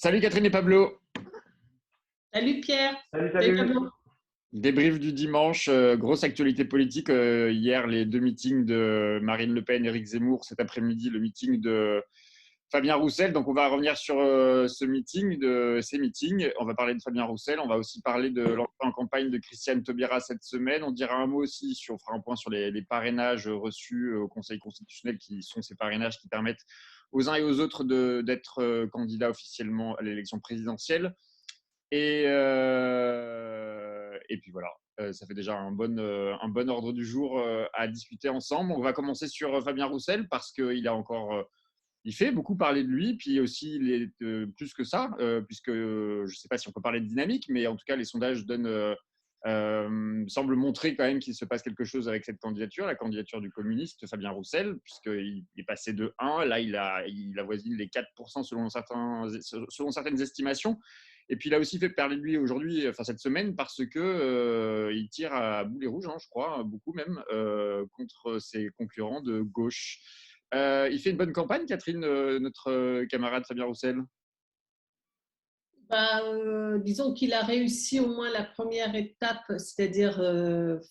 Salut Catherine et Pablo. Salut Pierre. Salut, Salut salut. Pablo. Débrief du dimanche, grosse actualité politique. Hier, les deux meetings de Marine Le Pen et Éric Zemmour. Cet après-midi, le meeting de Fabien Roussel. Donc, on va revenir sur ces meetings. On va parler de Fabien Roussel. On va aussi parler de l'entrée en campagne de Christiane Taubira cette semaine. On dira un mot aussi, on fera un point sur les parrainages reçus au Conseil constitutionnel, qui sont ces parrainages qui permettent aux uns et aux autres d'être candidats officiellement à l'élection présidentielle. Et puis voilà, ça fait déjà un bon ordre du jour à discuter ensemble. On va commencer sur Fabien Roussel parce qu'il a encore, il fait beaucoup parler de lui, puis aussi il est plus que ça, puisque je ne sais pas si on peut parler de dynamique, mais en tout cas les sondages semblent montrer quand même qu'il se passe quelque chose avec cette candidature, la candidature du communiste Fabien Roussel, puisqu'il est passé de 1, là il avoisine les 4% selon certaines estimations. Et puis il a aussi fait parler de lui aujourd'hui, enfin cette semaine, parce que il tire à boulet rouge, je crois, beaucoup même, contre ses concurrents de gauche. Il fait une bonne campagne, Catherine, notre camarade Fabien Roussel. Disons qu'il a réussi au moins la première étape, c'est-à-dire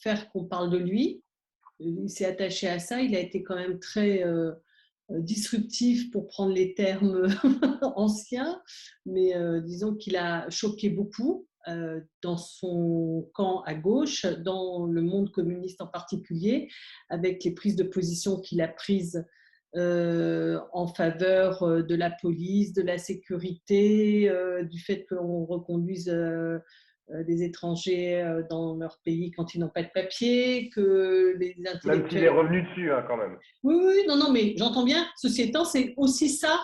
faire qu'on parle de lui. Il s'est attaché à ça. Il a été quand même très disruptif pour prendre les termes anciens, mais disons qu'il a choqué beaucoup dans son camp à gauche, dans le monde communiste en particulier, avec les prises de position qu'il a prises en faveur de la police, de la sécurité, du fait qu'on reconduise des étrangers dans leur pays quand ils n'ont pas de papier, que les Même s'il est intellectuels… revenu dessus, quand même. Oui, oui, non, mais j'entends bien. Ceci étant, c'est aussi ça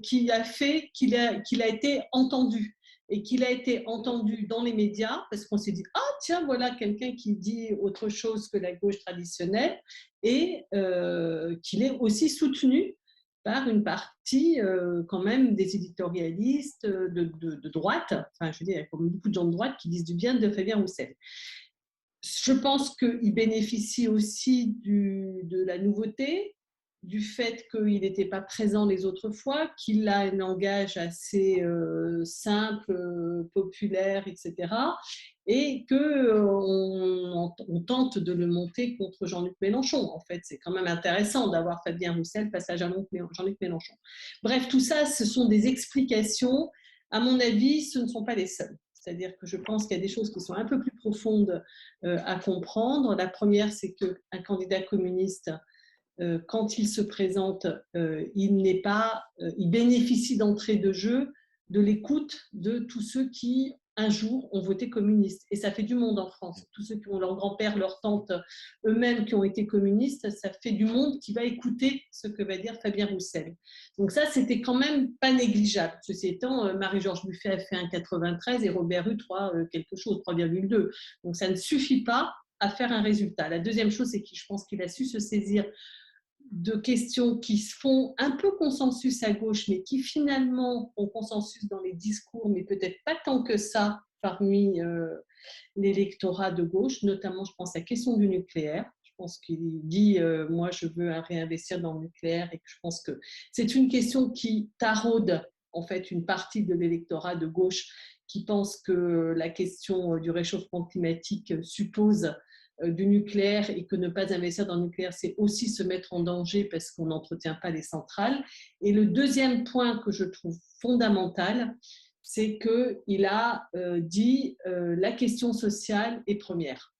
qui a fait qu'il a été entendu. Et qu'il a été entendu dans les médias, parce qu'on s'est dit « Ah, tiens, voilà quelqu'un qui dit autre chose que la gauche traditionnelle », et qu'il est aussi soutenu par une partie quand même des éditorialistes de droite. Enfin, je veux dire, il y a quand même beaucoup de gens de droite qui disent du bien de Fabien Roussel. Je pense qu'il bénéficie aussi de la nouveauté, du fait qu'il n'était pas présent les autres fois, qu'il a un langage assez simple, populaire, etc. Et qu'on tente de le monter contre Jean-Luc Mélenchon. En fait, c'est quand même intéressant d'avoir Fabien Roussel face à Jean-Luc Mélenchon. Bref, tout ça, ce sont des explications. À mon avis, ce ne sont pas les seules. C'est-à-dire que je pense qu'il y a des choses qui sont un peu plus profondes à comprendre. La première, c'est qu'un candidat communiste, quand il se présente, il bénéficie d'entrée de jeu de l'écoute de tous ceux qui, un jour, ont voté communiste. Et ça fait du monde en France. Tous ceux qui ont leur grand-père, leur tante, eux-mêmes qui ont été communistes, ça fait du monde qui va écouter ce que va dire Fabien Roussel. Donc ça, c'était quand même pas négligeable. Ceci étant, Marie-Georges Buffet a fait 1,93 et Robert Hue 3 quelque chose, 3,2. Donc ça ne suffit pas à faire un résultat. La deuxième chose, c'est que je pense qu'il a su se saisir de questions qui font un peu consensus à gauche, mais qui finalement ont consensus dans les discours, mais peut-être pas tant que ça parmi l'électorat de gauche, notamment je pense à la question du nucléaire. Je pense qu'il dit moi je veux réinvestir dans le nucléaire, et que je pense que c'est une question qui taraude en fait une partie de l'électorat de gauche qui pense que la question du réchauffement climatique suppose du nucléaire, et que ne pas investir dans le nucléaire, c'est aussi se mettre en danger parce qu'on n'entretient pas les centrales. Et le deuxième point que je trouve fondamental, c'est qu'il a dit la question sociale est première.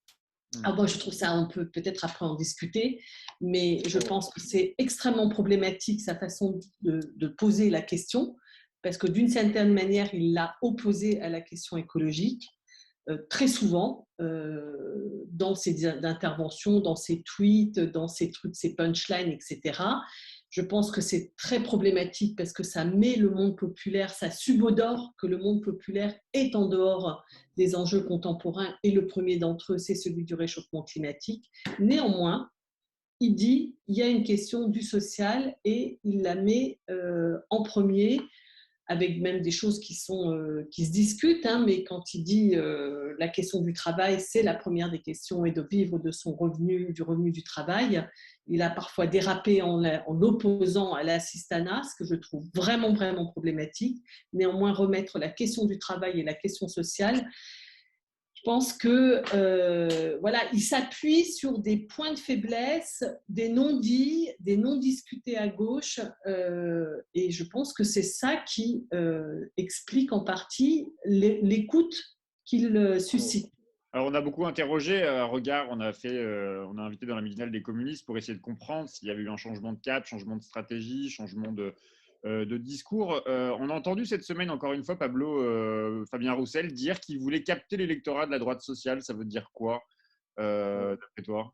Alors moi, je trouve ça, on peut peut-être après en discuter, mais je pense que c'est extrêmement problématique sa façon de poser la question, parce que d'une certaine manière, il l'a opposée à la question écologique. Très souvent dans ses interventions, dans ses tweets, dans ses trucs, ses punchlines, etc. Je pense que c'est très problématique parce que ça met le monde populaire, ça subodore que le monde populaire est en dehors des enjeux contemporains, et le premier d'entre eux, c'est celui du réchauffement climatique. Néanmoins, il dit il y a une question du social, et il la met en premier, avec même des choses qui se discutent, hein, mais quand il dit la question du travail, c'est la première des questions, et de vivre de son revenu, du revenu du travail. Il a parfois dérapé en l'opposant à l'assistanat, ce que je trouve vraiment, vraiment problématique. Néanmoins, remettre la question du travail et la question sociale, je pense que voilà, il s'appuie sur des points de faiblesse, des non-dits, des non-discutés à gauche, et je pense que c'est ça qui explique en partie l'écoute qu'il suscite. Alors, on a beaucoup interrogé Regard, on a invité dans la matinale des communistes pour essayer de comprendre s'il y avait eu un changement de cap, changement de stratégie, changement de discours. On a entendu cette semaine, encore une fois, Fabien Roussel dire qu'il voulait capter l'électorat de la droite sociale. Ça veut dire quoi, d'après toi?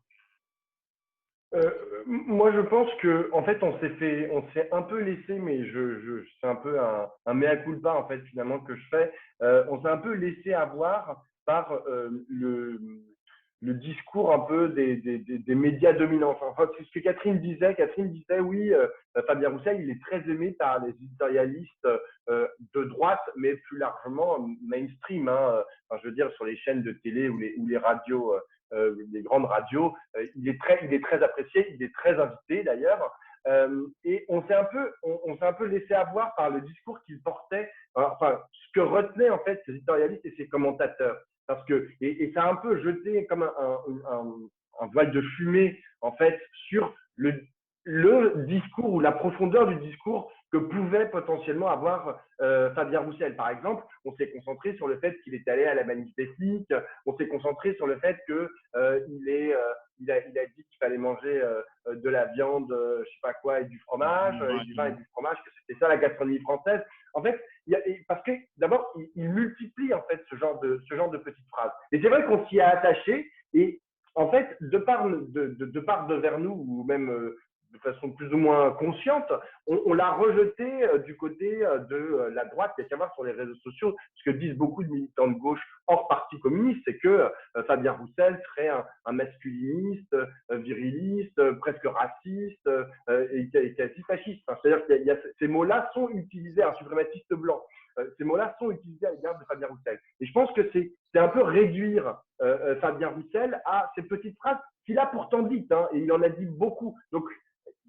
Moi, je pense que, en fait, on s'est un peu laissé, mais c'est un peu un mea culpa, en fait, finalement, que je fais. On s'est un peu laissé avoir par le discours un peu des médias dominants. Enfin, c'est ce que Catherine disait. Catherine disait, oui, Fabien Roussel, il est très aimé par les éditorialistes de droite, mais plus largement mainstream. Hein. Enfin, je veux dire, sur les chaînes de télé ou les radios. Les grandes radios, il est très apprécié, il est très invité d'ailleurs, et on s'est un peu laissé avoir par le discours qu'il portait, enfin ce que retenaient en fait ces éditorialistes et ces commentateurs, parce que et ça a un peu jeté comme un voile de fumée en fait sur le discours ou la profondeur du discours que pouvait potentiellement avoir Fabien Roussel. Par exemple, on s'est concentré sur le fait qu'il est allé à la manifestique, on s'est concentré sur le fait que il a dit qu'il fallait manger de la viande, je sais pas quoi, et du fromage, et du vin et du fromage, que c'était ça la gastronomie française. En fait, parce que d'abord, il multiplie en fait ce genre de petites phrases. Et c'est vrai qu'on s'y a attaché, et en fait, de part de vers nous, ou même de façon plus ou moins consciente, on l'a rejeté du côté de la droite, et à savoir sur les réseaux sociaux. Ce que disent beaucoup de militants de gauche hors parti communiste, c'est que Fabien Roussel serait un masculiniste, viriliste, presque raciste et quasi fasciste. Enfin, c'est-à-dire que ces mots-là sont utilisés, un suprématiste blanc. Ces mots-là sont utilisés à l'égard de Fabien Roussel. Et je pense que c'est un peu réduire Fabien Roussel à ces petites phrases qu'il a pourtant dites, hein, et il en a dit beaucoup. Donc,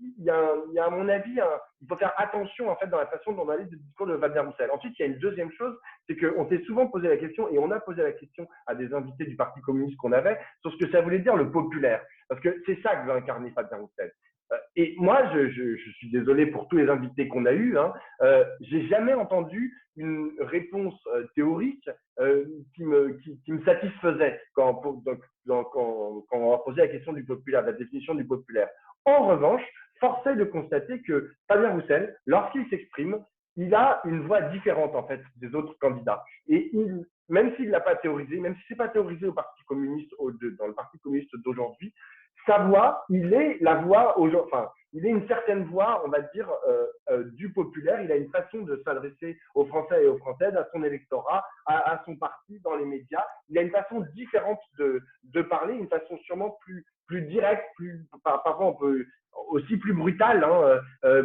il y a à mon avis, il faut faire attention en fait dans la façon dont on analyse le discours de Fabien Roussel. Ensuite, il y a une deuxième chose, c'est qu'on s'est souvent posé la question, et on a posé la question à des invités du Parti communiste qu'on avait, sur ce que ça voulait dire le populaire. Parce que c'est ça que veut incarner Fabien Roussel. Et moi, je suis désolé pour tous les invités qu'on a eus, hein, j'ai jamais entendu une réponse théorique qui me satisfaisait quand on a posé la question du populaire, de la définition du populaire. En revanche, force est de constater que Fabien Roussel, lorsqu'il s'exprime, il a une voix différente en fait des autres candidats. Et même s'il ne l'a pas théorisé, même si ce n'est pas théorisé au Parti communiste, dans le Parti communiste d'aujourd'hui, sa voix, il est la voix, enfin, il est une certaine voix, on va dire, du populaire. Il a une façon de s'adresser aux Français et aux Françaises, à son électorat, à son parti, dans les médias. Il a une façon différente de parler, une façon sûrement plus directe, parfois on peut aussi plus brutale, hein,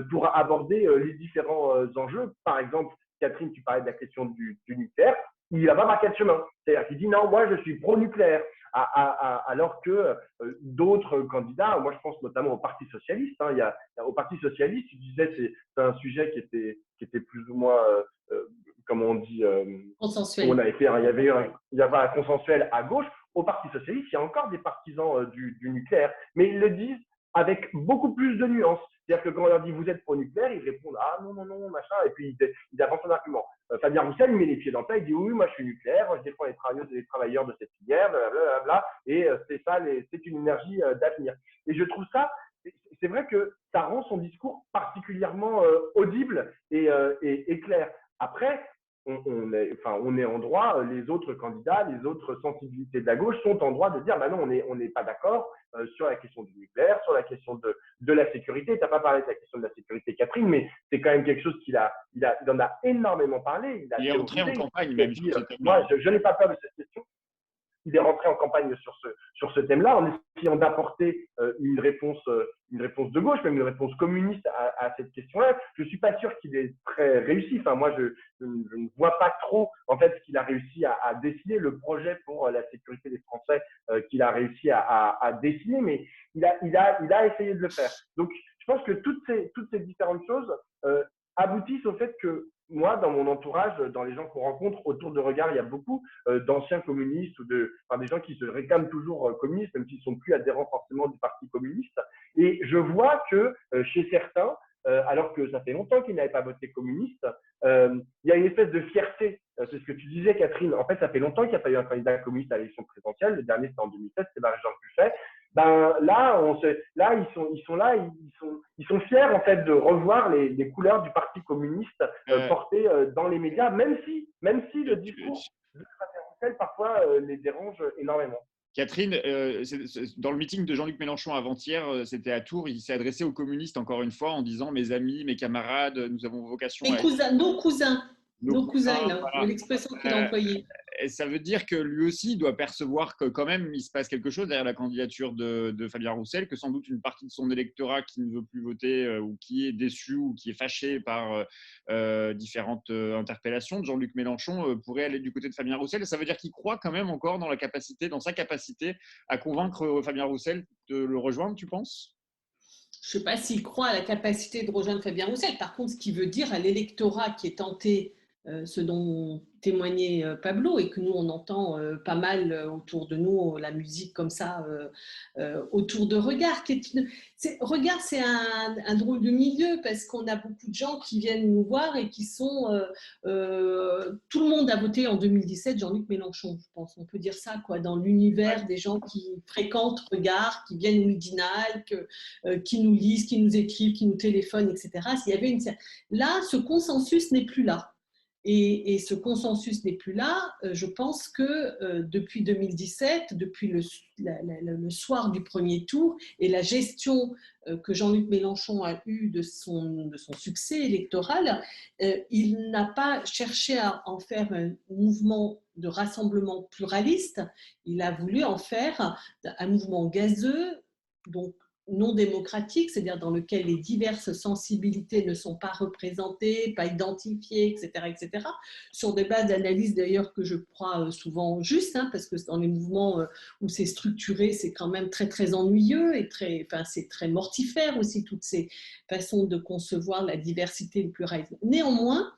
pour aborder les différents enjeux. Par exemple, Catherine, tu parlais de la question du nucléaire. Il va pas marquer de chemin. C'est-à-dire qu'il dit non, moi je suis pro-nucléaire. Alors que d'autres candidats, moi je pense notamment au Parti socialiste, hein, au Parti socialiste, tu disais c'est un sujet qui était plus ou moins, comment on dit, consensuel. On a été, il y avait un consensuel à gauche. Au Parti socialiste, il y a encore des partisans du nucléaire, mais ils le disent avec beaucoup plus de nuances. C'est-à-dire que quand on leur dit vous êtes pro-nucléaire, ils répondent ah non, non, non, machin, et puis ils avancent son argument. Fabien Roussel, il met les pieds dans le plat, il dit oui, moi je suis nucléaire, je défends les travailleuses et les travailleurs de cette filière, blablabla, et c'est une énergie d'avenir. Et je trouve ça, c'est vrai que ça rend son discours particulièrement audible et clair. Après, on est en droit, les autres candidats, les autres sensibilités de la gauche sont en droit de dire bah non, on n'est pas d'accord sur la question du nucléaire, sur la question de la sécurité. Tu n'as pas parlé de la question de la sécurité, Catherine, mais c'est quand même quelque chose qu'il en a énormément parlé. Il est entré en campagne même sur ce thème-là. Moi, je n'ai pas peur de cette question. il est rentré en campagne sur ce thème-là, en essayant d'apporter une réponse de gauche, même une réponse communiste à cette question-là. Je suis pas sûr qu'il est très réussi. Enfin, moi, je ne vois pas trop en fait ce qu'il a réussi à dessiner, le projet pour la sécurité des Français qu'il a réussi à dessiner, mais il a essayé de le faire. Donc, je pense que toutes ces différentes choses aboutissent au fait que moi, dans mon entourage, dans les gens qu'on rencontre autour de Regard, il y a beaucoup d'anciens communistes ou des gens qui se réclament toujours communistes, même s'ils ne sont plus adhérents forcément du Parti communiste. Et je vois que chez certains, alors que ça fait longtemps qu'ils n'avaient pas voté communiste, il y a une espèce de fierté. C'est ce que tu disais, Catherine. En fait, ça fait longtemps qu'il n'y a pas eu un candidat communiste à l'élection présidentielle. Le dernier, c'était en 2007, c'est Marie-Georges Buffet. Ben là, ils sont fiers en fait de revoir les couleurs du Parti communiste portées dans les médias, même si le discours de Fabien Roussel parfois les dérange énormément. Catherine, dans le meeting de Jean-Luc Mélenchon avant-hier, c'était à Tours, il s'est adressé aux communistes encore une fois en disant « Mes amis, mes camarades, nous avons vocation à… » Nos cousins, voilà. l'expression qu'il a employée. Ça veut dire que lui aussi doit percevoir que quand même il se passe quelque chose derrière la candidature de Fabien Roussel, que sans doute une partie de son électorat qui ne veut plus voter ou qui est déçu ou qui est fâché par différentes interpellations de Jean-Luc Mélenchon pourrait aller du côté de Fabien Roussel. Ça veut dire qu'il croit quand même encore dans sa capacité à convaincre Fabien Roussel de le rejoindre, tu penses ? Je ne sais pas s'il croit à la capacité de rejoindre Fabien Roussel. Par contre, ce qui veut dire à l'électorat qui est tenté, ce dont témoignait Pablo, et que nous, on entend pas mal autour de nous, la musique comme ça, autour de Regard. Regard, c'est un drôle de milieu, parce qu'on a beaucoup de gens qui viennent nous voir et qui sont… tout le monde a voté en 2017 Jean-Luc Mélenchon, je pense. On peut dire ça, quoi, dans l'univers des gens qui fréquentent Regard, qui viennent au Midinal, qui nous lisent, qui nous écrivent, qui nous téléphonent, etc. Là, ce consensus n'est plus là. Et ce consensus n'est plus là. Je pense que depuis 2017, depuis le soir du premier tour et la gestion que Jean-Luc Mélenchon a eue de son succès électoral, il n'a pas cherché à en faire un mouvement de rassemblement pluraliste. Il a voulu en faire un mouvement gazeux, donc non démocratique, c'est-à-dire dans lequel les diverses sensibilités ne sont pas représentées, pas identifiées, etc., etc., sur des bases d'analyse d'ailleurs que je crois souvent justes, parce que dans les mouvements où c'est structuré, c'est quand même très, très ennuyeux et c'est très mortifère aussi, toutes ces façons de concevoir la diversité et le pluralisme. Néanmoins,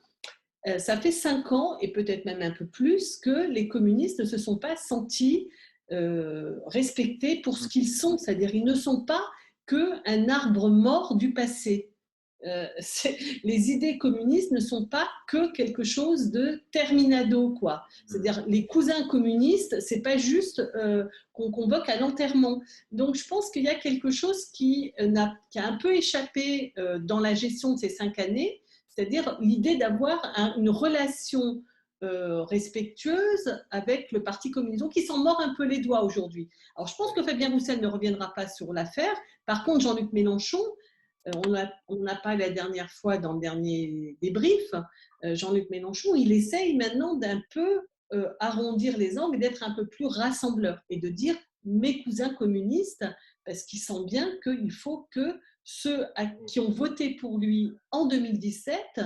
ça fait 5 ans, et peut-être même un peu plus, que les communistes ne se sont pas sentis respectés pour ce qu'ils sont, c'est-à-dire ils ne sont pas qu'un arbre mort du passé. Les idées communistes ne sont pas que quelque chose de terminado, quoi. C'est-à-dire les cousins communistes, c'est pas juste qu'on convoque à l'enterrement. Donc je pense qu'il y a quelque chose qui a un peu échappé dans la gestion de ces 5 années, c'est-à-dire l'idée d'avoir une relation respectueuse avec le Parti communiste. Donc, ils s'en mordent un peu les doigts aujourd'hui. Alors, je pense que Fabien Roussel ne reviendra pas sur l'affaire. Par contre, Jean-Luc Mélenchon, on n'a pas la dernière fois dans le dernier débrief, Jean-Luc Mélenchon, il essaye maintenant d'un peu arrondir les angles et d'être un peu plus rassembleur et de dire mes cousins communistes, parce qu'il sent bien qu'il faut que ceux qui ont voté pour lui en 2017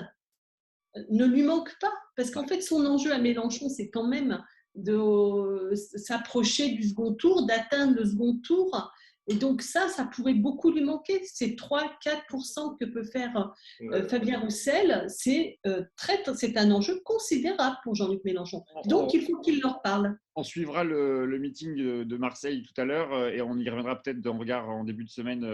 ne lui manquent pas. Parce qu'en fait, son enjeu à Mélenchon, c'est quand même de s'approcher du second tour, d'atteindre le second tour. Et donc ça pourrait beaucoup lui manquer. Ces 3-4% que peut faire Fabien Roussel, c'est un enjeu considérable pour Jean-Luc Mélenchon. Donc il faut qu'il leur parle. On suivra le meeting de Marseille tout à l'heure et on y reviendra peut-être dans Regard en début de semaine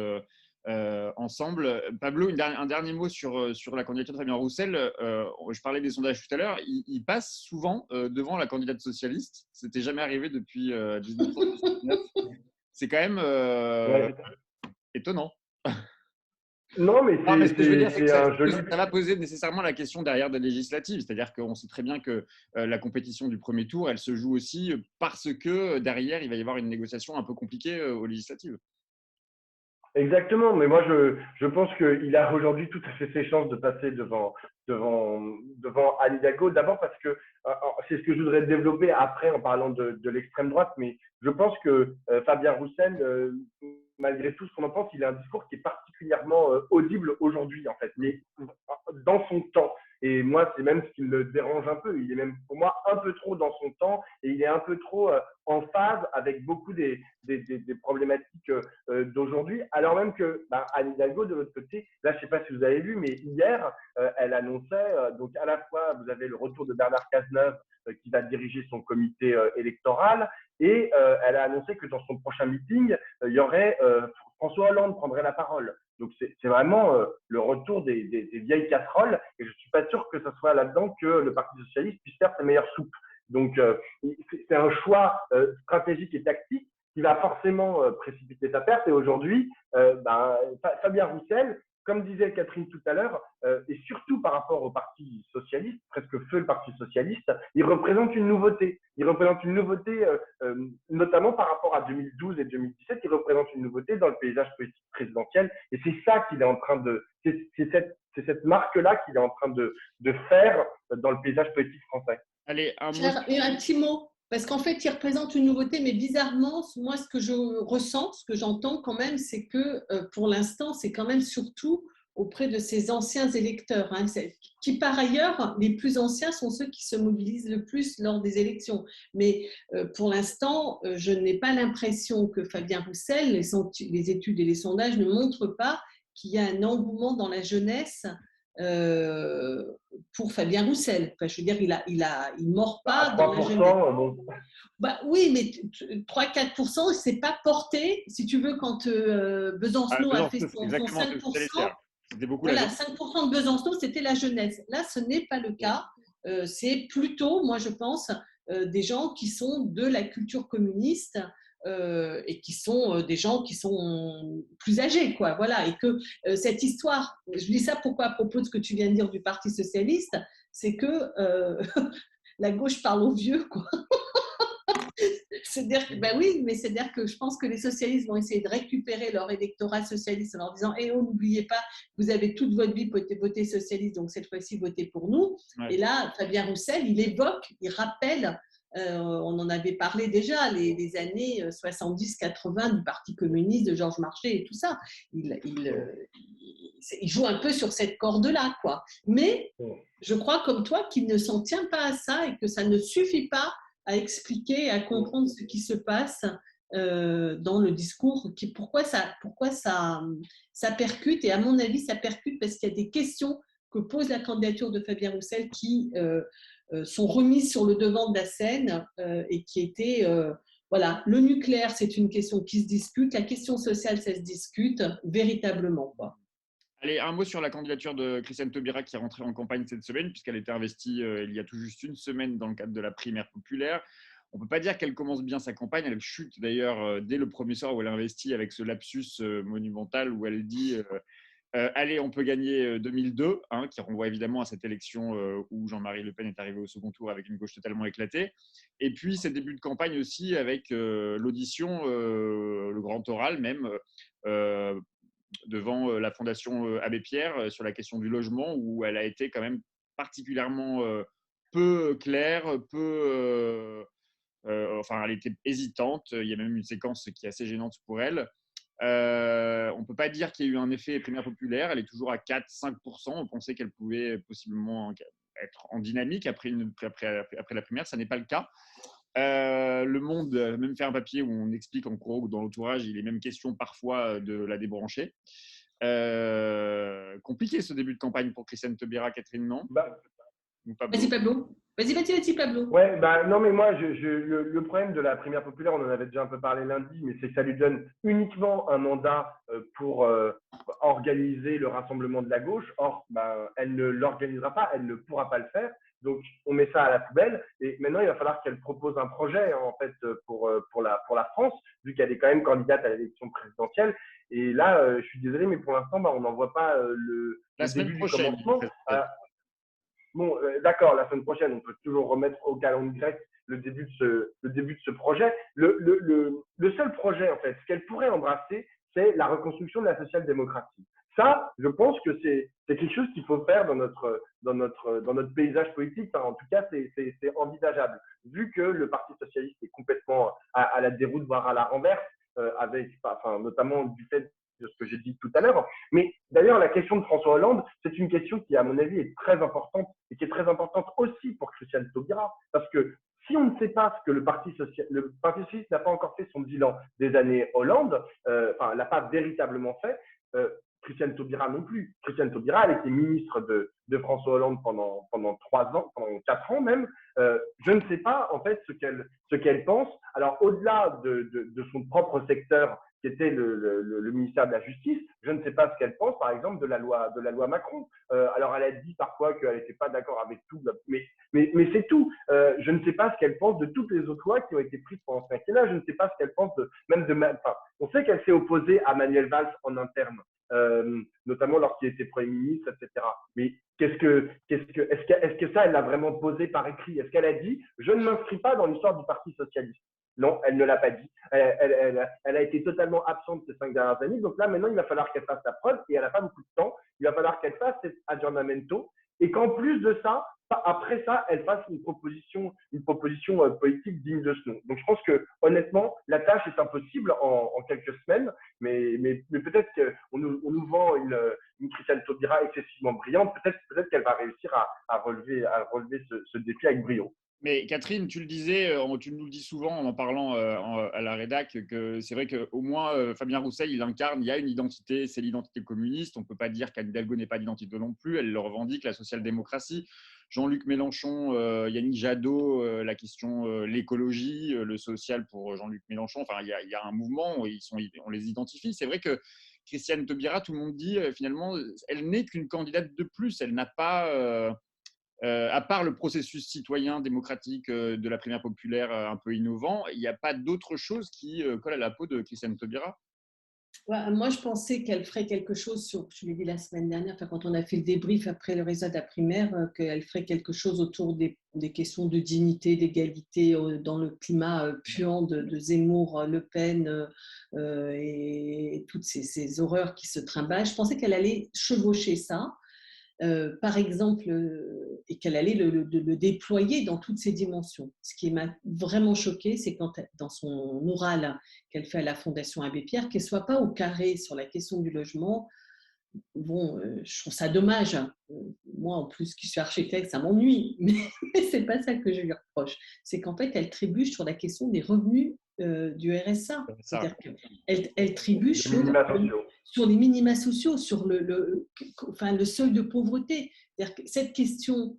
ensemble. Pablo, un dernier mot sur la candidature de Fabien Roussel. Je parlais des sondages tout à l'heure. Il passe souvent devant la candidate socialiste. C'était jamais arrivé depuis 1979. C'est quand même étonnant. Non, mais c'est un joli… Ça va poser nécessairement la question derrière des législatives. C'est-à-dire qu'on sait très bien que la compétition du premier tour, elle se joue aussi parce que derrière, il va y avoir une négociation un peu compliquée aux législatives. Exactement, mais moi je pense qu'il a aujourd'hui tout à fait ses chances de passer devant Anne Hidalgo. D'abord parce que c'est ce que je voudrais développer après en parlant de l'extrême droite, mais je pense que Fabien Roussel, malgré tout ce qu'on en pense, il a un discours qui est particulièrement audible aujourd'hui en fait, mais dans son temps. Et moi, c'est même ce qui me dérange un peu. Il est même pour moi un peu trop dans son temps et il est un peu trop en phase avec beaucoup des problématiques d'aujourd'hui, alors même que Anne Hidalgo, de l'autre côté, là, je ne sais pas si vous avez vu, mais hier, elle annonçait, donc à la fois, vous avez le retour de Bernard Cazeneuve qui va diriger son comité électoral, et elle a annoncé que dans son prochain meeting, il y aurait François Hollande prendrait la parole. Donc, c'est vraiment le retour des vieilles casseroles, et je ne suis pas sûr que ce soit là-dedans que le Parti socialiste puisse faire sa meilleure soupe. Donc, c'est un choix stratégique et tactique qui va forcément précipiter sa perte. Et aujourd'hui, Fabien Roussel, comme disait Catherine tout à l'heure, et surtout par rapport au Parti socialiste, presque feu le Parti socialiste, il représente une nouveauté. Il représente une nouveauté, notamment par rapport à 2012 et 2017, il représente une nouveauté dans le paysage politique présidentiel. Et c'est ça qu'il est en train de… C'est cette marque-là qu'il est en train de faire dans le paysage politique français. Allez, un mot. Et un petit mot, parce qu'en fait, il représente une nouveauté, mais bizarrement, moi, ce que je ressens, ce que j'entends quand même, c'est que pour l'instant, c'est quand même surtout auprès de ces anciens électeurs, hein, qui par ailleurs, les plus anciens sont ceux qui se mobilisent le plus lors des élections. Mais pour l'instant, je n'ai pas l'impression que Fabien Roussel, les études et les sondages ne montrent pas qu'il y a un engouement dans la jeunesse pour Fabien Roussel. Enfin, je veux dire, il mord pas dans la jeunesse. Bon. Oui, mais 3-4%, c'est pas porté. Si tu veux, quand Besancenot a fait son 5%, voilà, 5% de Besancenot, c'était la jeunesse. Là, ce n'est pas le cas. C'est plutôt, moi, je pense, des gens qui sont de la culture communiste et qui sont des gens qui sont plus âgés, quoi. Voilà. Et que cette histoire, je dis ça pourquoi à propos de ce que tu viens de dire du Parti socialiste, c'est que la gauche parle aux vieux, quoi. C'est-à-dire que, ben oui, mais c'est-à-dire que je pense que les socialistes vont essayer de récupérer leur électorat socialiste en leur disant « Eh oh, n'oubliez pas, vous avez toute votre vie voté socialiste, donc cette fois-ci, votez pour nous. Ouais. » Et là, Fabien Roussel, il évoque, il rappelle, on en avait parlé déjà, les années 70-80 du Parti communiste, de Georges Marchais et tout ça. Il joue un peu sur cette corde-là, quoi. Mais je crois, comme toi, qu'il ne s'en tient pas à ça et que ça ne suffit pas à expliquer, à comprendre ce qui se passe dans le discours, pourquoi ça percute. Et à mon avis, ça percute parce qu'il y a des questions que pose la candidature de Fabien Roussel qui sont remises sur le devant de la scène et qui étaient… voilà, le nucléaire, c'est une question qui se discute. La question sociale, ça se discute véritablement, quoi. Allez, un mot sur la candidature de Christiane Taubira qui est rentrée en campagne cette semaine, puisqu'elle était investie il y a tout juste une semaine dans le cadre de la primaire populaire. On ne peut pas dire qu'elle commence bien sa campagne. Elle chute d'ailleurs dès le premier soir où elle investit avec ce lapsus monumental où elle dit allez, on peut gagner 2002, hein, qui renvoie évidemment à cette élection où Jean-Marie Le Pen est arrivé au second tour avec une gauche totalement éclatée. Et puis, ses débuts de campagne aussi avec l'audition, le grand oral même, devant la Fondation Abbé Pierre sur la question du logement, où elle a été quand même particulièrement peu claire, enfin, elle était hésitante. Il y a même une séquence qui est assez gênante pour elle. On ne peut pas dire qu'il y a eu un effet primaire populaire. Elle est toujours à 4-5%. On pensait qu'elle pouvait possiblement être en dynamique après la primaire. Ça n'est pas le cas. Le Monde a même fait un papier où on explique en gros que dans l'entourage, il est même question parfois de la débrancher. Compliqué ce début de campagne pour Christiane Taubira, Catherine, non? Vas-y Pablo. Vas-y Pablo. Ouais, non mais moi, le problème de la primaire populaire, on en avait déjà un peu parlé lundi, mais c'est que ça lui donne uniquement un mandat pour organiser le rassemblement de la gauche. Or, elle ne l'organisera pas, elle ne pourra pas le faire. Donc, on met ça à la poubelle. Et maintenant, il va falloir qu'elle propose un projet, en fait, pour la France, vu qu'elle est quand même candidate à l'élection présidentielle. Et là, je suis désolé, mais pour l'instant, on n'en voit pas le début du commencement. Bon, d'accord, la semaine prochaine, on peut toujours remettre au calendrier grec le début de ce projet. Le seul projet, en fait, ce qu'elle pourrait embrasser, c'est la reconstruction de la social-démocratie. Ça, je pense que c'est quelque chose qu'il faut faire dans notre paysage politique. Enfin, en tout cas, c'est envisageable. Vu que le Parti socialiste est complètement à la déroute, voire à la renverse, notamment du fait de ce que j'ai dit tout à l'heure. Mais d'ailleurs, la question de François Hollande, c'est une question qui, à mon avis, est très importante et qui est très importante aussi pour Christiane Taubira. Parce que si on ne sait pas ce que le Parti socialiste n'a pas encore fait son bilan des années Hollande, l'a pas véritablement fait, Christiane Taubira non plus. Christiane Taubira, elle était ministre de François Hollande pendant 3 ans, pendant 4 ans même. Je ne sais pas en fait ce qu'elle pense. Alors au-delà de son propre secteur, qui était le ministère de la Justice, je ne sais pas ce qu'elle pense, par exemple, de la loi Macron. Alors elle a dit parfois qu'elle n'était pas d'accord avec tout, mais c'est tout. Je ne sais pas ce qu'elle pense de toutes les autres lois qui ont été prises pendant ce quinquennat. Je ne sais pas ce qu'elle pense on sait qu'elle s'est opposée à Manuel Valls en interne. Notamment lorsqu'il était Premier ministre, etc. Mais est-ce que ça, elle l'a vraiment posé par écrit? Est-ce qu'elle a dit « Je ne m'inscris pas dans l'histoire du Parti socialiste » Non, elle ne l'a pas dit. Elle a été totalement absente ces 5 dernières années. Donc là, maintenant, il va falloir qu'elle fasse la preuve et elle n'a pas beaucoup de temps. Il va falloir qu'elle fasse cet aggiornamento et qu'en plus de ça, après ça, elle fasse une proposition politique digne de ce nom. Donc je pense que honnêtement, la tâche est impossible en quelques semaines, mais peut-être qu'on nous vend une Christiane Taubira excessivement brillante. Peut-être qu'elle va réussir à relever ce défi avec brio. Mais Catherine, tu le disais, tu nous le dis souvent en parlant à la rédac, que c'est vrai qu'au moins Fabien Roussel, il y a une identité, c'est l'identité communiste. On ne peut pas dire qu'Anne Hidalgo n'est pas d'identité non plus, elle le revendique, la social-démocratie. Jean-Luc Mélenchon, Yannick Jadot, la question, l'écologie, le social pour Jean-Luc Mélenchon. Enfin, il y a un mouvement, on les identifie. C'est vrai que Christiane Taubira, tout le monde dit finalement, elle n'est qu'une candidate de plus. Elle n'a pas… à part le processus citoyen démocratique de la primaire populaire un peu innovant, il n'y a pas d'autre chose qui colle à la peau de Christiane Taubira? Ouais, moi, je pensais qu'elle ferait quelque chose je l'ai dit la semaine dernière, quand on a fait le débrief après le résultat de la primaire, qu'elle ferait quelque chose autour des questions de dignité, d'égalité, dans le climat puant de Zemmour, Le Pen et toutes ces horreurs qui se trimballent. Je pensais qu'elle allait chevaucher ça. Par exemple, et qu'elle allait le déployer dans toutes ses dimensions. Ce qui m'a vraiment choquée, c'est quand, dans son oral qu'elle fait à la Fondation Abbé Pierre, qu'elle ne soit pas au carré sur la question du logement. Bon, je trouve ça dommage. Moi, en plus, qui suis architecte, ça m'ennuie. Mais ce n'est pas ça que je lui reproche. C'est qu'en fait, elle trébuche sur la question des revenus du RSA. C'est-à-dire qu'elle trébuche sur les minima sociaux, sur le seuil de pauvreté. C'est-à-dire que cette question,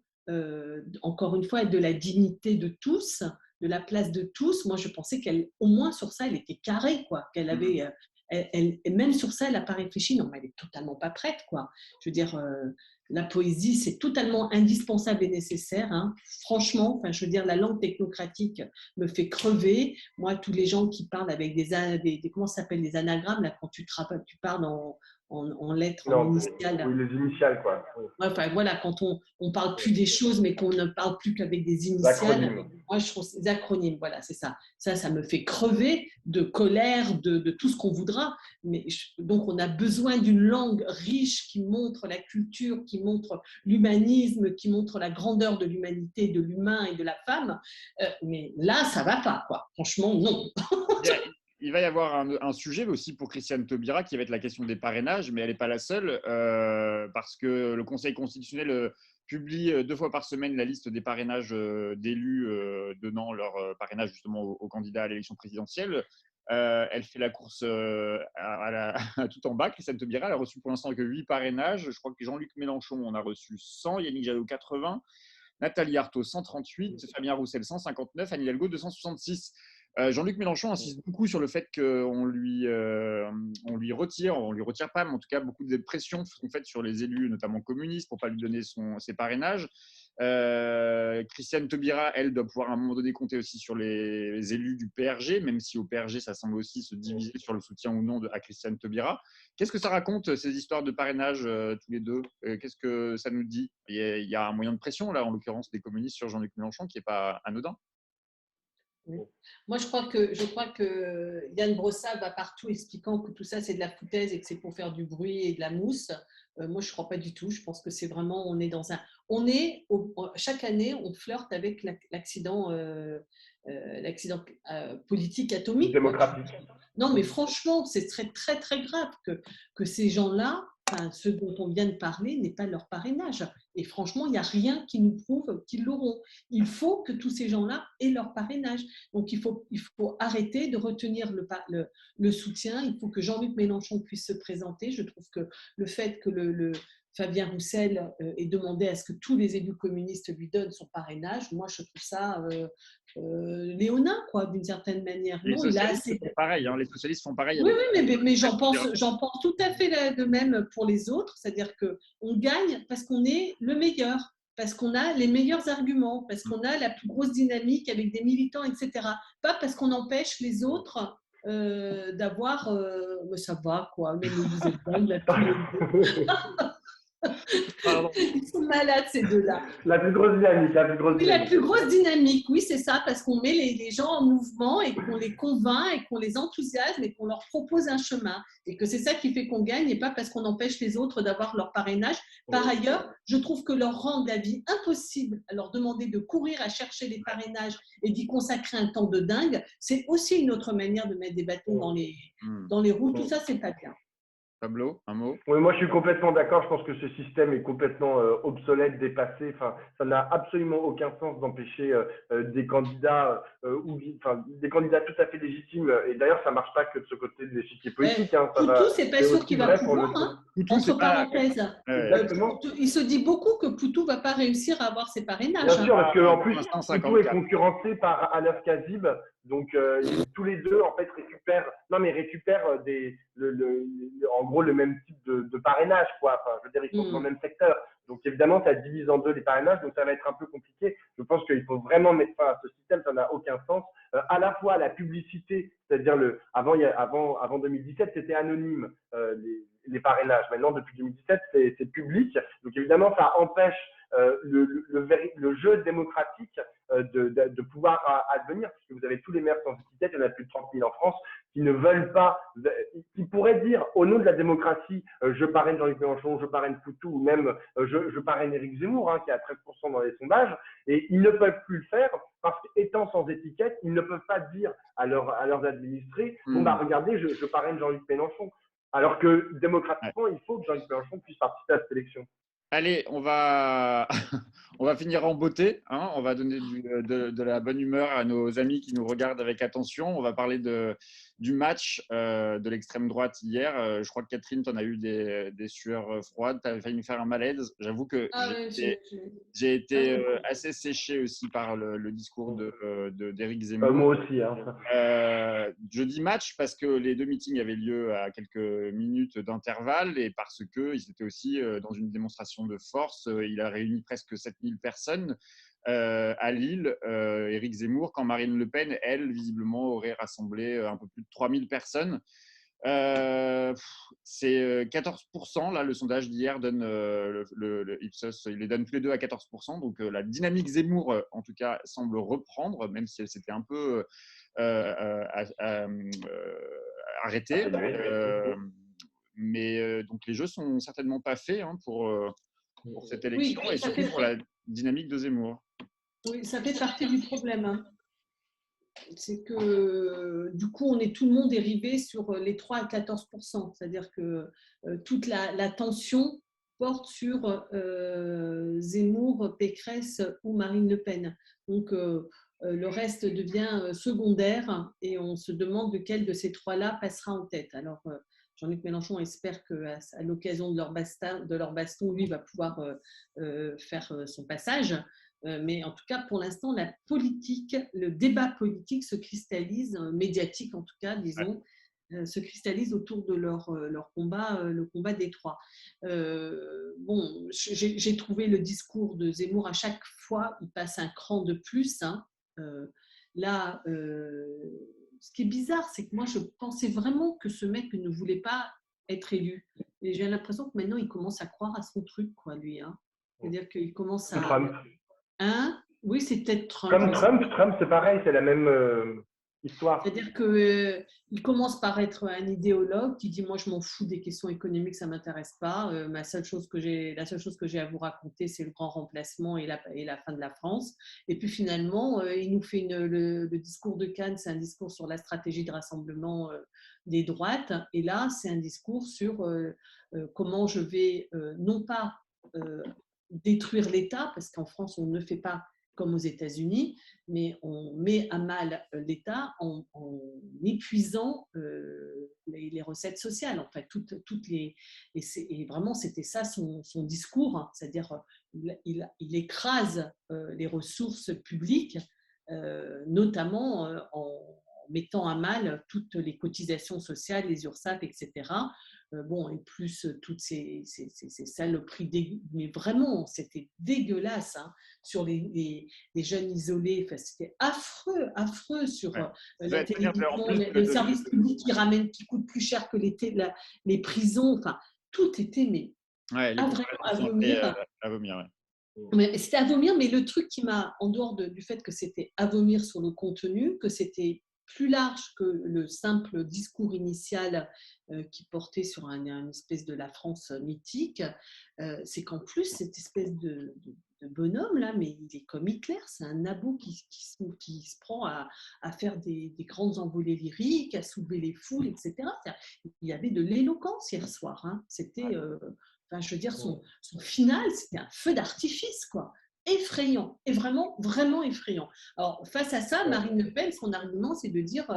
encore une fois, de la dignité de tous, de la place de tous, moi, je pensais qu'au moins sur ça, elle était carrée, quoi, qu'elle avait… même sur ça, elle n'a pas réfléchi. Non, mais elle n'est totalement pas prête, quoi. Je veux dire, la poésie, c'est totalement indispensable et nécessaire. Hein. Franchement, je veux dire, la langue technocratique me fait crever. Moi, tous les gens qui parlent avec comment ça s'appelle, des anagrammes, là, quand tu parles en lettres, en initiales. Oui, les initiales, quoi. Oui. Enfin, voilà, quand on ne parle plus des choses, mais qu'on ne parle plus qu'avec des initiales. Moi, je trouve des acronymes, voilà, c'est ça. Ça me fait crever de colère, de tout ce qu'on voudra. Donc, on a besoin d'une langue riche qui montre la culture, qui montre l'humanisme, qui montre la grandeur de l'humanité, de l'humain et de la femme. Mais là, ça ne va pas, quoi. Franchement, non. Il va y avoir un sujet aussi pour Christiane Taubira qui va être la question des parrainages, mais elle n'est pas la seule, parce que le Conseil constitutionnel publie 2 fois par semaine la liste des parrainages d'élus donnant leur parrainage justement aux candidats à l'élection présidentielle. Elle fait la course tout en bas. Christiane Taubira, elle a reçu pour l'instant que 8 parrainages. Je crois que Jean-Luc Mélenchon en a reçu 100, Yannick Jadot 80, Nathalie Arthaud 138, Fabien Roussel 159, Anne Hidalgo 266. Jean-Luc Mélenchon insiste beaucoup sur le fait qu'on lui retire pas, mais en tout cas beaucoup de pressions sont faites sur les élus, notamment communistes, pour ne pas lui donner ses parrainages. Christiane Taubira, elle, doit pouvoir à un moment donné compter aussi sur les élus du PRG, même si au PRG, ça semble aussi se diviser sur le soutien ou non à Christiane Taubira. Qu'est-ce que ça raconte, ces histoires de parrainage, tous les deux? Qu'est-ce que ça nous dit? Il y a un moyen de pression, là, en l'occurrence des communistes sur Jean-Luc Mélenchon, qui n'est pas anodin. Oui. Moi, je crois que Yann Brossat va partout expliquant que tout ça, c'est de la foutaise et que c'est pour faire du bruit et de la mousse. Moi, je ne crois pas du tout. Je pense que c'est vraiment, chaque année, on flirte avec l'accident politique atomique, quoi. Démocratique. Non, mais franchement, c'est très, très, très grave que ces gens-là, enfin, ceux dont on vient de parler, n'aient pas leur parrainage. Et franchement, il n'y a rien qui nous prouve qu'ils l'auront. Il faut que tous ces gens-là aient leur parrainage. Donc, il faut arrêter de retenir le soutien. Il faut que Jean-Luc Mélenchon puisse se présenter. Je trouve que le fait que Fabien Roussel ait demandé à ce que tous les élus communistes lui donnent son parrainage, moi, je trouve ça léonin, quoi, d'une certaine manière. Les Non, il a socialistes assez. font pareil, hein, les socialistes font pareil Oui, avec. oui, mais j'en pense tout à fait de même pour les autres. C'est-à-dire qu'on gagne parce qu'on est le meilleur, parce qu'on a les meilleurs arguments, parce qu'on a la plus grosse dynamique avec des militants, etc. Pas parce qu'on empêche les autres d'avoir. Mais ça va, quoi. Même vous êtes bonnes là tous les deux. Pardon. Ils sont malades, ces deux-là. La plus grosse dynamique, la plus grosse Oui, la dynamique. plus grosse dynamique, oui, c'est ça, parce qu'on met les gens en mouvement et qu'on les convainc et qu'on les enthousiasme et qu'on leur propose un chemin. Et que c'est ça qui fait qu'on gagne et pas parce qu'on empêche les autres d'avoir leur parrainage. Par ailleurs, je trouve que leur rendre la vie impossible à leur demander de courir à chercher les parrainages et d'y consacrer un temps de dingue, c'est aussi une autre manière de mettre des bâtons dans les roues. Tout ça, c'est pas bien. Pablo, un mot? Oui, moi je suis complètement d'accord. Je pense que ce système est complètement obsolète, dépassé. Enfin, ça n'a absolument aucun sens d'empêcher des candidats des candidats tout à fait légitimes. Et d'ailleurs, ça marche pas que de ce côté de l'échiquier politique. Hein. Poutou, c'est pas sûr qu'il va pouvoir. Poutou, c'est Entre pas. parenthèses, Exactement. il se dit beaucoup que Poutou va pas réussir à avoir ses parrainages. Bien sûr, parce qu'en Pour plus, l'instant, Poutou est 54. concurrencé par Anas Kazib. Donc, tous les deux, en fait, récupèrent en gros le même type de parrainage, quoi. Enfin, je veux dire, ils sont dans le même secteur. Donc, évidemment, ça divise en deux les parrainages, donc ça va être un peu compliqué. Je pense qu'il faut vraiment mettre fin à ce système, ça n'a aucun sens. À la fois la publicité, c'est-à-dire avant 2017, c'était anonyme, les parrainages. Maintenant, depuis 2017, c'est public. Donc, évidemment, ça empêche le jeu démocratique de pouvoir advenir, puisque vous avez tous les maires sans étiquette, il y en a plus de 30 000 en France, qui ne veulent pas, qui pourraient dire au nom de la démocratie, je parraine Jean-Luc Mélenchon, je parraine Poutou, ou même je parraine Éric Zemmour, hein, qui est à 13% dans les sondages, et ils ne peuvent plus le faire parce qu'étant sans étiquette, ils ne peuvent pas dire à leurs administrés, bon bah regardez, je parraine Jean-Luc Mélenchon. Alors que démocratiquement, il faut que Jean-Luc Mélenchon puisse participer à cette élection. Allez, on va finir en beauté. Hein. On va donner de la bonne humeur à nos amis qui nous regardent avec attention. On va parler du match de l'extrême droite hier. Je crois que Catherine, tu en as eu des sueurs froides. Tu avais failli me faire un malaise. J'avoue que j'ai été assez séché aussi par le discours d'Éric Zemmour. Moi aussi. Hein. Je dis match parce que les deux meetings avaient lieu à quelques minutes d'intervalle et parce qu'ils étaient aussi dans une démonstration de force. Il a réuni presque 7000 personnes à Lille, Éric Zemmour, quand Marine Le Pen, elle, visiblement, aurait rassemblé un peu plus de 3000 personnes. C'est 14%. Là, le sondage d'hier donne le Ipsos, il les donne tous les deux à 14%. Donc, la dynamique Zemmour, en tout cas, semble reprendre, même si elle s'était un peu arrêtée. Mais donc, les jeux sont certainement pas faits pour cette élection et surtout pour la dynamique de Zemmour. Oui, ça fait partie du problème. Hein. C'est que du coup, tout le monde est rivé sur les 3 à 14%. C'est-à-dire que toute la tension porte sur Zemmour, Pécresse ou Marine Le Pen. Donc, le reste devient secondaire et on se demande lequel de ces trois-là passera en tête. Alors, Jean-Luc Mélenchon espère qu'à l'occasion de leur baston, lui va pouvoir faire son passage. Mais en tout cas, pour l'instant, la politique, le débat politique se cristallise, médiatique en tout cas, disons, se cristallise autour de leur combat, le combat des trois. Bon, j'ai trouvé le discours de Zemmour, à chaque fois, il passe un cran de plus. Hein. Là, ce qui est bizarre, c'est que moi, je pensais vraiment que ce mec ne voulait pas être élu. Et j'ai l'impression que maintenant, il commence à croire à son truc, quoi, lui. Hein. C'est-à-dire qu'il commence à… Trump. Hein? Oui, c'est peut-être Trump. Comme Trump, c'est pareil, c'est la même histoire. C'est-à-dire qu'il commence par être un idéologue qui dit moi je m'en fous des questions économiques, ça m'intéresse pas. La seule chose que j'ai à vous raconter, c'est le grand remplacement et la fin de la France. Et puis finalement, il nous fait le discours de Cannes, c'est un discours sur la stratégie de rassemblement des droites. Et là, c'est un discours sur comment je vais non pas détruire l'État, parce qu'en France, on ne fait pas comme aux États-Unis, mais on met à mal l'État en épuisant les recettes sociales. En fait, et vraiment, c'était ça son discours, hein, c'est-à-dire il écrase les ressources publiques, notamment en mettant à mal toutes les cotisations sociales, les URSSAF, etc. Bon, et plus toutes ces saloperies, mais vraiment, c'était dégueulasse, hein, sur les jeunes isolés. Enfin, c'était affreux, affreux sur la télévision, les services publics qui coûtent plus cher que les prisons. Enfin, tout était vraiment à vomir. À vomir, ouais. C'était à vomir, mais le truc qui m'a, en dehors du fait que c'était à vomir sur le contenu, que c'était plus large que le simple discours initial qui portait sur une espèce de la France mythique, c'est qu'en plus, cette espèce de bonhomme là, mais il est comme Hitler, c'est un nabot qui se prend à faire des grandes envolées lyriques, à soulever les foules, etc. Il y avait de l'éloquence hier soir, hein. C'était, enfin, je veux dire, son final, c'était un feu d'artifice, quoi. Effrayant, et vraiment, vraiment effrayant. Alors, face à ça, Marine Le Pen, son argument, c'est de dire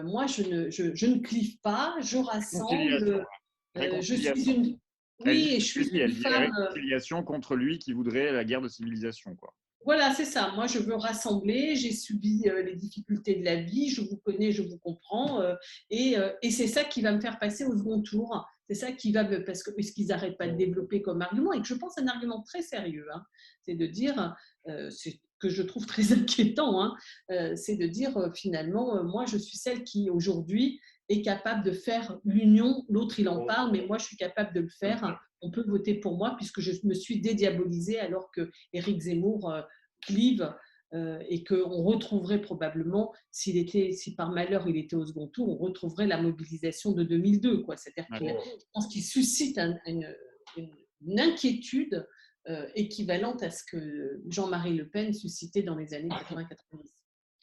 moi, je ne clive pas, je rassemble, je suis une. Oui, et je suis une femme. Réconciliation contre lui qui voudrait la guerre de civilisation, quoi. Voilà, c'est ça. Moi, je veux rassembler. J'ai subi les difficultés de la vie. Je vous connais, je vous comprends. Et c'est ça qui va me faire passer au second tour. C'est ça qui va parce qu'ils n'arrêtent pas de développer comme argument et que je pense un argument très sérieux. Hein, c'est de dire, c'est que je trouve très inquiétant, hein, c'est de dire finalement, moi, je suis celle qui aujourd'hui est capable de faire l'union. L'autre, il en parle, mais moi, je suis capable de le faire. On peut voter pour moi puisque je me suis dédiabolisée alors que Éric Zemmour clive et qu'on retrouverait probablement, si par malheur il était au second tour, on retrouverait la mobilisation de 2002. C'est-à-dire que je pense qu'il suscite une inquiétude équivalente à ce que Jean-Marie Le Pen suscitait dans les années 80-90.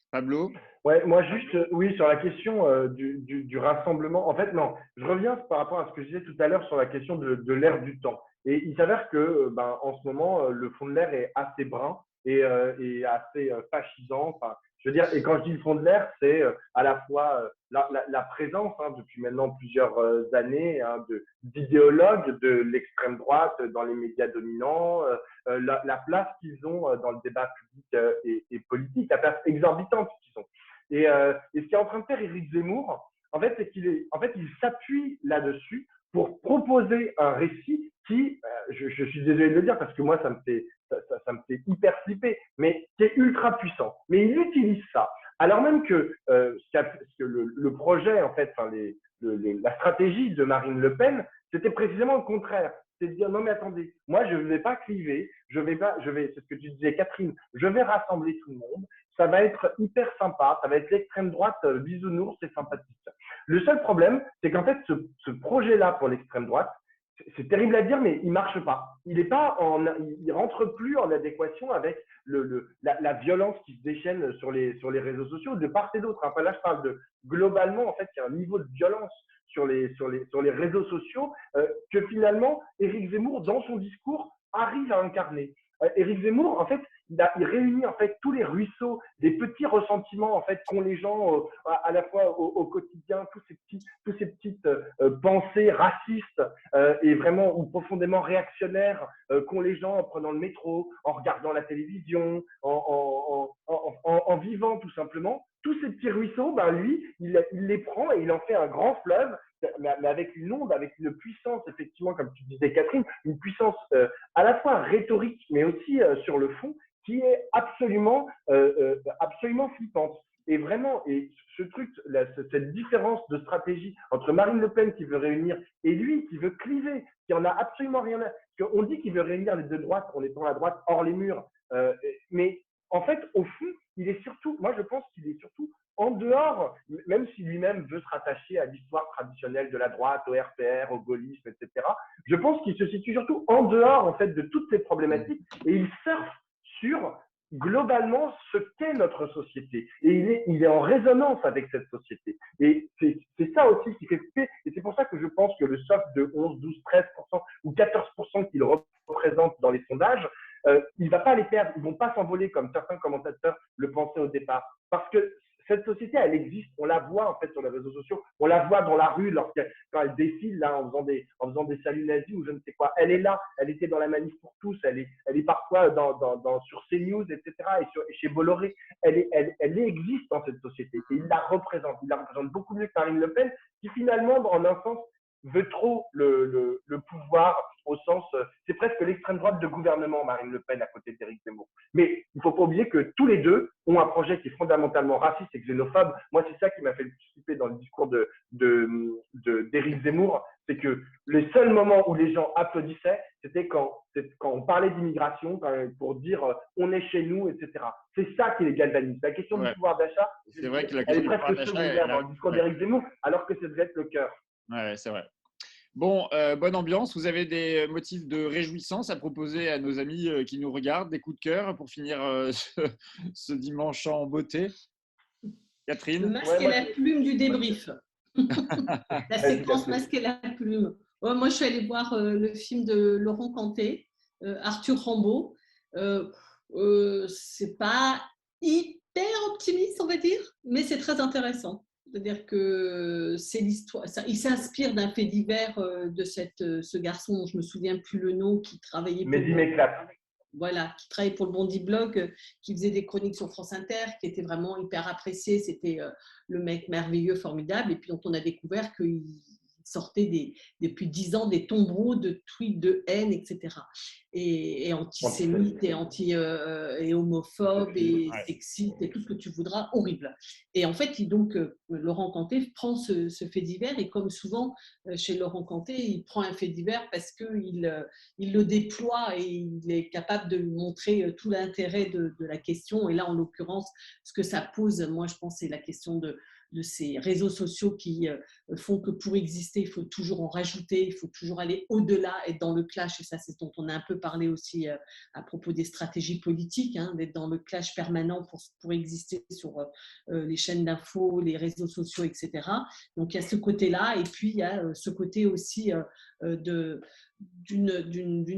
Pablo? Ouais, moi juste, oui, sur la question du rassemblement. En fait, non, je reviens par rapport à ce que je disais tout à l'heure sur la question de l'air du temps. Et il s'avère que, en ce moment, le fond de l'air est assez brun et assez fascisant. Enfin, je veux dire, et quand je dis le fond de l'air, c'est à la fois la présence, hein, depuis maintenant plusieurs années, hein, d'idéologues de l'extrême droite dans les médias dominants, la place qu'ils ont dans le débat public et politique, la place exorbitante qu'ils ont. Et ce qui est en train de faire Éric Zemmour, en fait, c'est il s'appuie là-dessus pour proposer un récit qui, je suis désolé de le dire parce que moi, ça me fait hyper flipper, mais qui est ultra puissant. Mais il utilise ça. Alors même que le projet, en fait, la stratégie de Marine Le Pen, c'était précisément le contraire. C'est de dire non mais attendez, moi je ne vais pas cliver, c'est ce que tu disais Catherine, je vais rassembler tout le monde, ça va être hyper sympa, ça va être l'extrême droite bisounours, c'est sympathique. Le seul problème, c'est qu'en fait ce projet-là pour l'extrême droite, c'est terrible à dire, mais il marche pas. Il rentre plus en adéquation avec la violence qui se déchaîne sur les réseaux sociaux de part et d'autre. Enfin, là, je parle de globalement, en fait, il y a un niveau de violence sur les réseaux sociaux que finalement, Éric Zemmour, dans son discours, arrive à incarner. Éric Zemmour, en fait, il réunit en fait tous les ruisseaux, des petits ressentiments en fait qu'ont les gens à la fois au quotidien, tous ces petites pensées racistes et vraiment ou profondément réactionnaires qu'ont les gens en prenant le métro, en regardant la télévision, en vivant tout simplement. Tous ces petits ruisseaux, lui, il les prend et il en fait un grand fleuve, mais avec une onde, avec une puissance, effectivement, comme tu disais Catherine, une puissance à la fois rhétorique, mais aussi sur le fond, qui est absolument flippante. Et vraiment, et ce truc, cette différence de stratégie entre Marine Le Pen qui veut réunir et lui qui veut cliver, qui en a absolument rien à… Parce qu'on dit qu'il veut réunir les deux droites en étant la droite hors les murs, mais en fait, au fond, il est surtout, moi je pense qu'il est surtout en dehors, même si lui-même veut se rattacher à l'histoire traditionnelle de la droite, au RPR, au gaullisme, etc. Je pense qu'il se situe surtout en dehors en fait de toutes ces problématiques et il surfe sur globalement ce qu'est notre société et il est en résonance avec cette société et c'est ça aussi qui fait flipper et c'est pour ça que je pense que le soft de 11, 12, 13% ou 14% qu'il représente dans les sondages, il ne va pas les perdre, ils ne vont pas s'envoler comme certains commentateurs le pensaient au départ parce que cette société, elle existe, on la voit en fait sur les réseaux sociaux, on la voit dans la rue quand elle défile là, en faisant des saluts nazis ou je ne sais quoi. Elle est là, elle était dans la manif pour tous, elle est parfois sur CNews, etc. et chez Bolloré. Elle existe dans cette société et il la représente beaucoup mieux que Marine Le Pen qui finalement, en un sens, veut trop le pouvoir au sens, c'est presque l'extrême droite de gouvernement, Marine Le Pen à côté d'Éric Zemmour. Mais il ne faut pas oublier que tous les deux ont un projet qui est fondamentalement raciste et xénophobe. Moi, c'est ça qui m'a fait le plus flipper dans le discours d'Éric Zemmour, c'est que les seuls moments où les gens applaudissaient, c'était quand on parlait d'immigration, pour dire on est chez nous, etc. C'est ça qui les galvanise. La question du pouvoir d'achat, c'est vrai que la elle question est presque secondaire dans le discours d'Éric Zemmour, alors que ça devrait être le cœur. Ouais, c'est vrai. Bon, bonne ambiance. Vous avez des motifs de réjouissance à proposer à nos amis qui nous regardent, des coups de cœur pour finir ce dimanche en beauté? Catherine? Le masque et la plume du débrief. La séquence masque et la plume. Moi, je suis allée voir le film de Laurent Canté, Arthur Rimbaud. C'est pas hyper optimiste, on va dire, mais c'est très intéressant. C'est-à-dire que c'est l'histoire. Il s'inspire d'un fait divers de ce garçon dont je me souviens plus le nom, qui travaillait qui travaillait pour le Bondi Blog, qui faisait des chroniques sur France Inter, qui était vraiment hyper apprécié. C'était le mec merveilleux, formidable, et puis dont on a découvert qu'il sortait depuis 10 ans des tombereaux de tweets de haine, etc. Et antisémite, et homophobe, et sexiste, et tout ce que tu voudras, horrible. Et en fait, Laurent Canté prend ce fait divers, et comme souvent chez Laurent Canté, il prend un fait divers parce qu'il le déploie et il est capable de montrer tout l'intérêt de la question. Et là, en l'occurrence, ce que ça pose, moi, je pense, c'est la question de ces réseaux sociaux qui font que pour exister, il faut toujours en rajouter, il faut toujours aller au-delà, être dans le clash, et ça, c'est dont on a un peu parlé aussi à propos des stratégies politiques, d'être dans le clash permanent pour exister sur les chaînes d'infos, les réseaux sociaux, etc. Donc, il y a ce côté-là, et puis il y a ce côté aussi d'une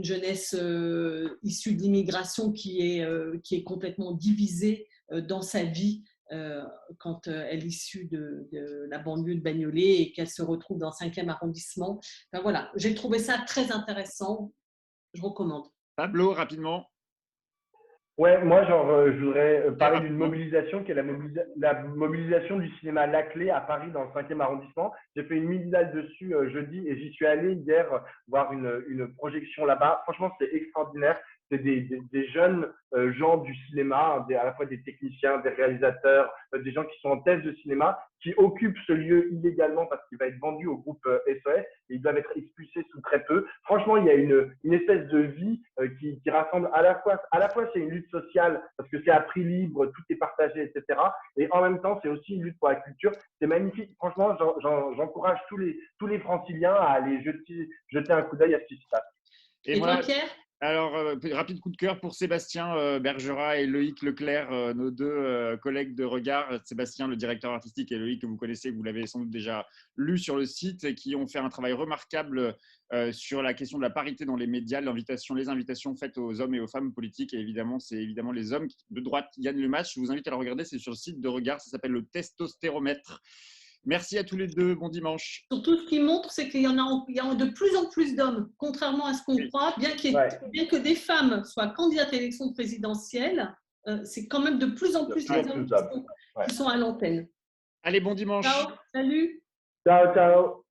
jeunesse issue de l'immigration qui est complètement divisée dans sa vie, quand elle est issue de la banlieue de Bagnolet et qu'elle se retrouve dans le 5e arrondissement. Enfin, voilà, j'ai trouvé ça très intéressant. Je recommande. Pablo, rapidement. Ouais, moi, je voudrais parler d'une mobilisation qui est la mobilisation du cinéma La Clé à Paris dans le 5e arrondissement. J'ai fait une mini-dalle dessus jeudi et j'y suis allé hier voir une projection là-bas. Franchement, c'est extraordinaire. C'est des jeunes gens du cinéma, à la fois des techniciens, des réalisateurs, des gens qui sont en thèse de cinéma, qui occupent ce lieu illégalement parce qu'il va être vendu au groupe SOS et ils doivent être expulsés sous très peu. Franchement, il y a une espèce de vie qui rassemble à la fois c'est une lutte sociale parce que c'est à prix libre, tout est partagé, etc. Et en même temps, c'est aussi une lutte pour la culture. C'est magnifique. Franchement, j'encourage tous les franciliens à aller jeter un coup d'œil à ce qui se passe. Et toi, Pierre ? Alors, rapide coup de cœur pour Sébastien Bergerat et Loïc Leclerc, nos deux collègues de Regard. Sébastien, le directeur artistique, et Loïc, que vous connaissez, que vous l'avez sans doute déjà lu sur le site, et qui ont fait un travail remarquable sur la question de la parité dans les médias, les invitations faites aux hommes et aux femmes politiques. Et évidemment, c'est évidemment les hommes de droite qui gagnent le match. Je vous invite à le regarder, c'est sur le site de Regard, ça s'appelle le testostéromètre. Merci à tous les deux, bon dimanche. Surtout, ce qui montre, c'est qu'il y a de plus en plus d'hommes, contrairement à ce qu'on croit, bien que des femmes soient candidates à l'élection présidentielle, c'est quand même de plus en plus les hommes qui sont à l'antenne. Allez, bon dimanche. Ciao, salut. Ciao, ciao.